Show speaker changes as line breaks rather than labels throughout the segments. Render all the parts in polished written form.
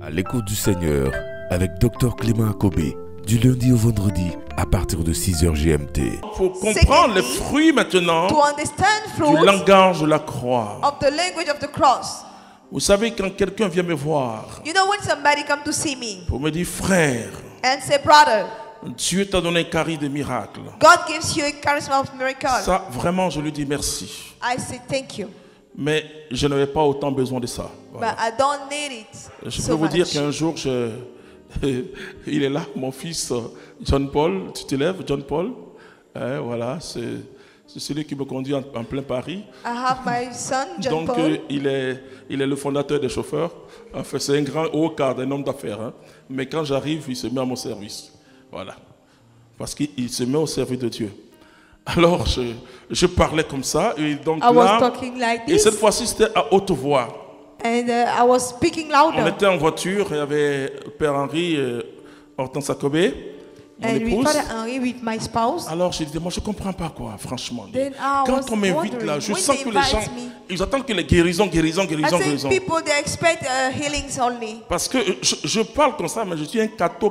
À l'écoute du Seigneur avec Dr Clément Akobé, du lundi au vendredi à partir de 6h GMT.
Il faut comprendre les fruits maintenant
to understand
du
fruits
langage de la croix.
of the language of the cross.
Vous savez, quand quelqu'un vient me voir
You know, when somebody come to see me
pour me dire, frère,
and say, brother,
Dieu t'a donné un charisme de miracle.
God gives you a charisma of miracle,
Ça, vraiment, je lui dis merci.
I say thank you,
Mais je n'avais pas autant besoin de ça. Voilà.
but I don't need it
Je peux
so
vous dire
much.
qu'un jour, il est là, mon fils John Paul. Tu te lèves, John Paul. Voilà, c'est celui qui me conduit en plein Paris.
I have my son, John
Donc,
Paul.
il est le fondateur des chauffeurs. Enfin, c'est un grand haut cadre, un homme d'affaires. Hein. Mais quand j'arrive, il se met à mon service. Voilà. Parce qu'il se met au service de Dieu. Alors, je parlais comme ça. Et donc
I was
là,
talking like
et
this,
cette fois-ci, c'était à haute voix.
and I was speaking
On
louder.
était en voiture, il y avait Père Henri, Hortense Akobé, mon
And with
épouse.
Father Henry, with my spouse.
Alors je disais, moi je ne comprends pas quoi, franchement.
Then I
Quand
was
on m'invite là,
wondering,
je
when
sens
they
que les gens,
invite me,
ils attendent que les guérisons.
I think people, they expect healings only.
Parce que je parle comme ça, mais je suis un catho.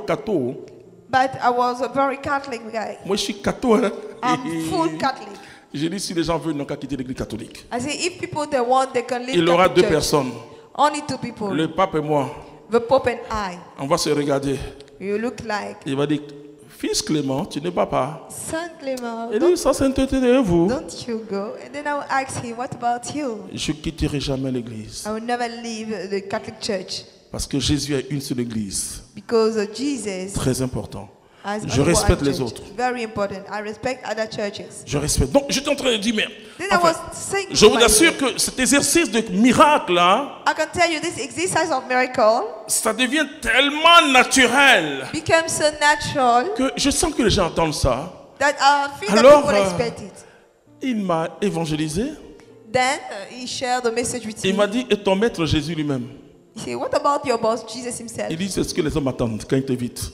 But I was a very Catholic guy.
Moi je suis catho. Hein?
I'm full Catholic.
J'ai dit, si les gens veulent, ils n'ont qu'à quitter l'église catholique.
I say, if people they want, they can leave
Il aura
Catholic
deux
church.
personnes,
Only two people.
le pape et moi.
The Pope and I.
On va se regarder.
You look like
Il va dire, fils Clément, tu ne vas pas.
Saint Clément.
Il dit, ça sainteté de vous.
Don't you go? And then I will ask him, what about you?
Je ne quitterai jamais l'église.
I will never leave the Catholic Church
Parce que Jésus a une seule église.
because Jesus
Très important.
has
Je
only
respecte
one
les
church.
autres.
Very important. I respect other churches.
Je respecte. Donc, j'étais en train de dire, mais
Then I
enfin,
was saying,
je
to
vous
myself,
assure que cet exercice de miracle, là,
I can tell you this exercise of miracle
ça devient tellement naturel
becomes so natural
que je sens que les gens entendent ça.
that I feel that
Alors,
people expect it.
Il m'a évangélisé.
Then he shared the message with
Il
me.
m'a dit, et ton maître Jésus lui-même.
He said, what about your boss, Jesus himself?
Il dit, c'est ce que les hommes attendent quand ils t'invitent.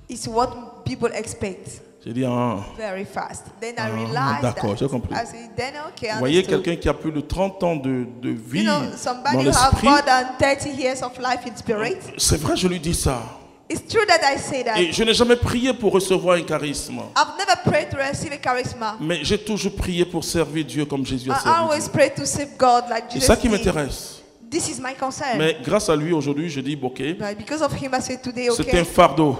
It's what people expect.
J'ai dit, ah.
Very fast. Then I
Ah,
realized
d'accord,
that.
j'ai compris.
I said, then okay, I
Vous voyez
understood.
quelqu'un qui a plus de 30 ans de vie
You know,
dans
somebody who have
l'esprit.
more than 30 years of life in spirit.
C'est vrai, je lui dis ça.
It's true that I say that.
Et je n'ai jamais prié pour recevoir un charisme.
I've never prayed to receive a charisma.
Mais j'ai toujours prié pour servir Dieu comme Jésus a
I
servi
always
Dieu.
pray to serve God like
C'est
Jesus
ça qui
did.
m'intéresse.
This is my concern.
Mais grâce à lui, aujourd'hui, je dis, ok,
But because of him, I say today,
c'est
okay,
un fardeau.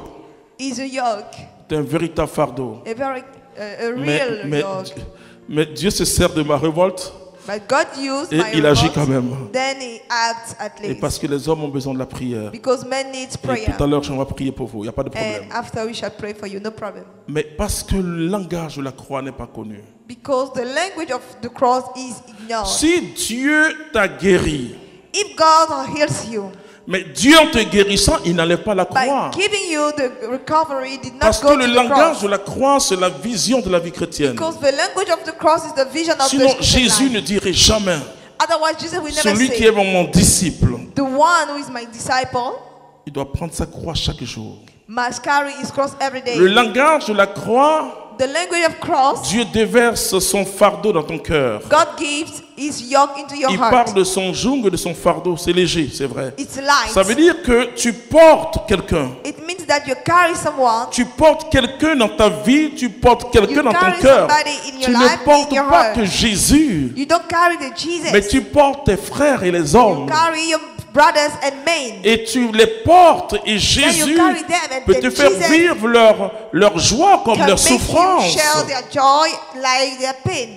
is a yoke,
C'est un véritable fardeau.
a very a real yoke.
Mais Dieu se sert de ma révolte
But God used
et
my
il agit
revolt,
quand même.
then he acts at
Et
least.
parce que les hommes ont besoin de la prière.
Because men need
Et
prayer.
tout à l'heure, on va prier pour vous, il n'y a pas de problème.
And after we shall pray for you, no problem.
Mais parce que le langage de la croix n'est pas connu.
Because the language of the cross is ignored.
Si Dieu t'a guéri,
If God heals you,
mais Dieu en te guérissant, il n'enlève pas la croix.
by giving you the recovery, did not
Parce
go
que
to
le
the
langage
cross.
de la croix, c'est la vision de la vie chrétienne.
Because the language of the cross is the vision of
Sinon,
the Christian
Jésus
life.
ne dirait jamais,
Otherwise, Jesus will never
celui qui
say,
est mon disciple,
the one who is my disciple
il doit prendre sa croix chaque jour.
must carry his cross every day.
Le langage de la croix,
The language of cross,
Dieu déverse son fardeau dans ton cœur.
God gives his yoke into your
Il
heart.
parle de son joug et de son fardeau. C'est léger, c'est vrai.
It's light.
Ça veut dire que tu portes quelqu'un.
It means that you carry someone.
Tu portes quelqu'un dans ta vie, tu portes quelqu'un
You
dans ton
carry
cœur.
somebody in your
Tu
life,
ne portes
in your
pas
heart.
que Jésus,
You don't carry the Jesus.
mais tu portes tes frères et les
You
hommes.
carry your brothers and men.
Et tu les portes et Jésus
carry them and
peut
then
te faire
Jesus
vivre leur joie comme
Can
leur
make you
souffrance.
share their joy like their pain.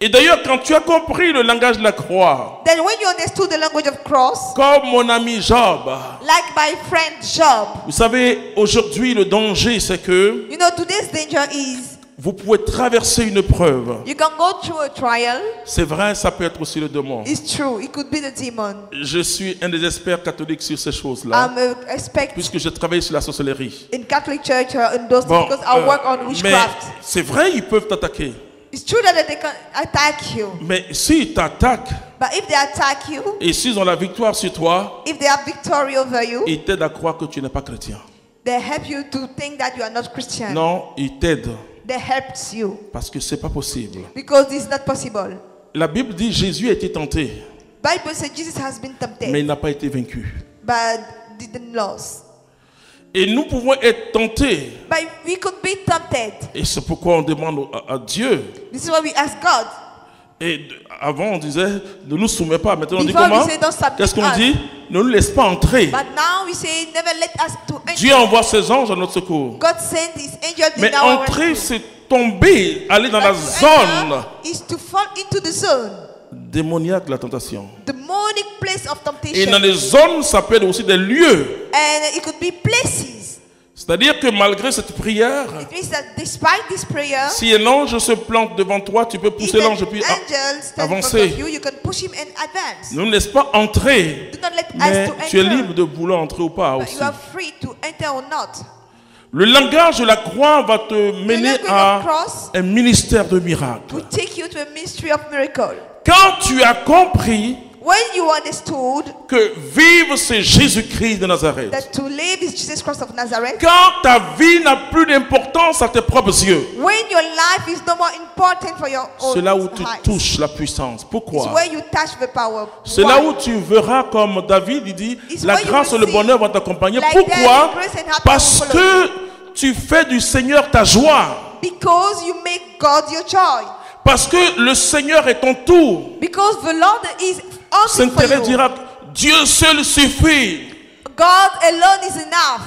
Et d'ailleurs, quand tu as compris le langage de la croix,
Then when you understood the language of cross,
comme mon ami Job,
like my friend Job,
vous savez, aujourd'hui le danger c'est que
you know, today's danger is
vous pouvez traverser une épreuve.
you can go through a trial.
C'est vrai, ça peut être aussi le démon.
It's true. It could be the demon.
Je suis un des experts catholiques sur ces choses-là,
I'm a expert
puisque je travaille sur la sorcellerie.
in Catholic Church in those
Bon,
because I work on
mais
witchcraft.
c'est vrai, ils peuvent t'attaquer.
It's true that they can attack you,
Mais s'ils t'attaquent
but if they attack you,
et s'ils ont la victoire sur toi,
if they have victory over you,
ils t'aident à croire que tu n'es pas chrétien.
they help you to think that you are not Christian.
Non, ils t'aident
They helps you
parce que c'est pas possible.
because it's not possible.
La Bible dit Jésus a été tenté,
Bible says Jesus has been tempted,
mais il n'a pas été vaincu.
but didn't lose.
Et nous pouvons être tentés.
But we could be tempted.
Et c'est pourquoi on demande à Dieu.
This is why we ask God.
Et avant on disait, ne nous soumets pas. Maintenant on dit
Before we
comment?
say, "Don't submit
Qu'est-ce qu'on
us."
dit? Ne nous laisse pas entrer.
But now we say, never let us to enter.
Dieu envoie ses anges à notre secours.
God sent his angels
Mais
in our
entrer,
rescue.
c'est tomber, aller dans la
But to
zone
enter is to fall into the zone,
démoniaque de la tentation.
the demonic place of
Et
temptation.
dans les zones, ça peut être aussi des lieux.
And it could be places.
C'est-à-dire que malgré cette prière,
It means that despite this prayer,
si un ange se plante devant toi, tu peux pousser
if an
l'ange et puis
angel stands in front
avancer.
of you, you can push him and advance.
Ne nous laisse pas entrer.
Do not let
Mais
us to
tu es
enter.
libre de vouloir entrer ou pas
But
aussi.
you are free to enter or not.
Le langage de la croix va te mener
language
à
of cross
un ministère de miracles.
will take you to a ministry of miracle.
Quand tu as compris
When you understood
que vivre c'est Jésus-Christ de Nazareth,
that to live is Jesus Christ of Nazareth,
quand ta vie n'a plus d'importance à tes propres yeux,
when your life is no more important for your own
c'est là où tu
eyes,
touches la puissance.
it's
Pourquoi?
where you touch the power.
C'est là
Why?
où tu verras comme David, il dit,
It's
la
where you
grâce et
will
le
see,
bonheur vont t'accompagner.
like
Pourquoi?
that, grace and happiness
Parce
will follow
que tu fais du Seigneur ta joie.
Because you make God your joy.
Parce que le Seigneur est ton tour.
Because the Lord is awesome
Sainte
for
Thérèse
you.
dira, Dieu seul suffit.
God alone is enough.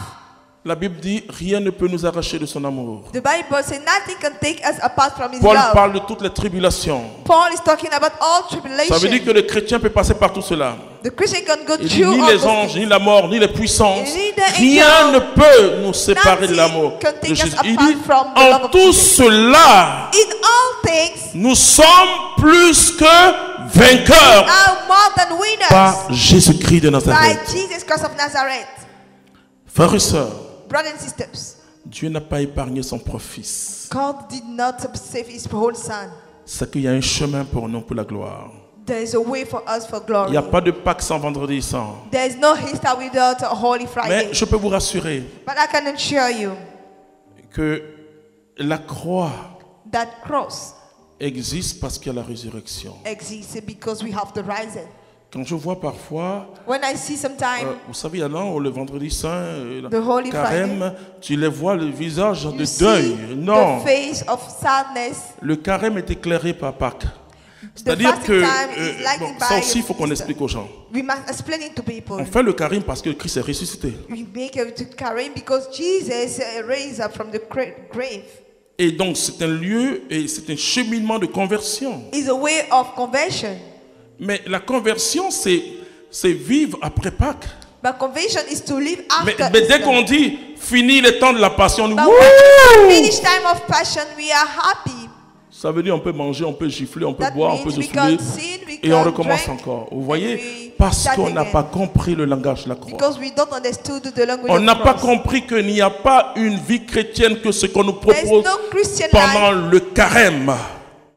La Bible dit, rien ne peut nous arracher de son amour.
The Bible says nothing can take us apart from His
Paul
love.
parle de toutes les tribulations.
Paul is talking about all
Ça veut dire
tribulation.
que le chrétien peut passer par tout cela.
The Christian can go
Il dit,
through
ni
all
les
those
anges,
things.
ni la mort, ni les puissances,
Ni the
rien
angel,
ne peut nous séparer de
nothing
l'amour
can
de
take us
Jésus. Il
apart
dit,
from the love
en
of
tout
Jesus.
cela,
In all things,
nous sommes plus que vainqueurs
are more than winners
par Jésus-Christ de
by
Nazareth.
Jesus Christ of Nazareth.
Frères et sœurs,
Brothers and sisters,
Dieu n'a pas épargné son propre fils.
God did not save His whole Son.
C'est qu'il y a un chemin pour nous, pour la gloire.
There is a way for us for
Il
glory.
n'y a pas de Pâques sans vendredi saint.
There is no Easter without a Holy
Mais
Friday.
je peux vous rassurer
But I can assure you
que la croix
that cross
existe parce qu'il y a la résurrection.
exists because we have the rising.
Quand je vois parfois,
When I see sometime
vous savez, il y en a le vendredi saint,
The Holy
carême, tu les vois le visage de
you
deuil.
see
Non,
the face of sadness.
le carême est éclairé par Pâques.
The
C'est-à-dire
fasting
que
time is lightened
ça
by
aussi, il faut qu'on
Easter.
explique aux gens.
We must explain it to people.
On fait le carême parce que Christ est ressuscité.
We make it carrying because Jesus raised up from the grave.
Et donc, c'est un lieu et c'est un cheminement de conversion.
It's a way of conversion.
Mais la conversion, c'est vivre après Pâques.
But conversion is to live
Mais,
after
mais dès
Easter.
qu'on dit fini le temps de la passion, nous,
But
wouh!
when we finish time of passion, we are happy.
Ça veut dire on peut manger, on peut gifler, on peut
That
boire, on peut
means
se
we
saouler
can sin, we
et on
can
recommence
drink,
encore. Vous
and
voyez,
we
parce
start
qu'on n'a
again.
pas compris le langage de la croix.
Because we don't understood the language
On
of
n'a pas
cross.
compris qu'il n'y a pas une vie chrétienne que ce qu'on nous
There is
propose
no Christian
pendant
life
le carême.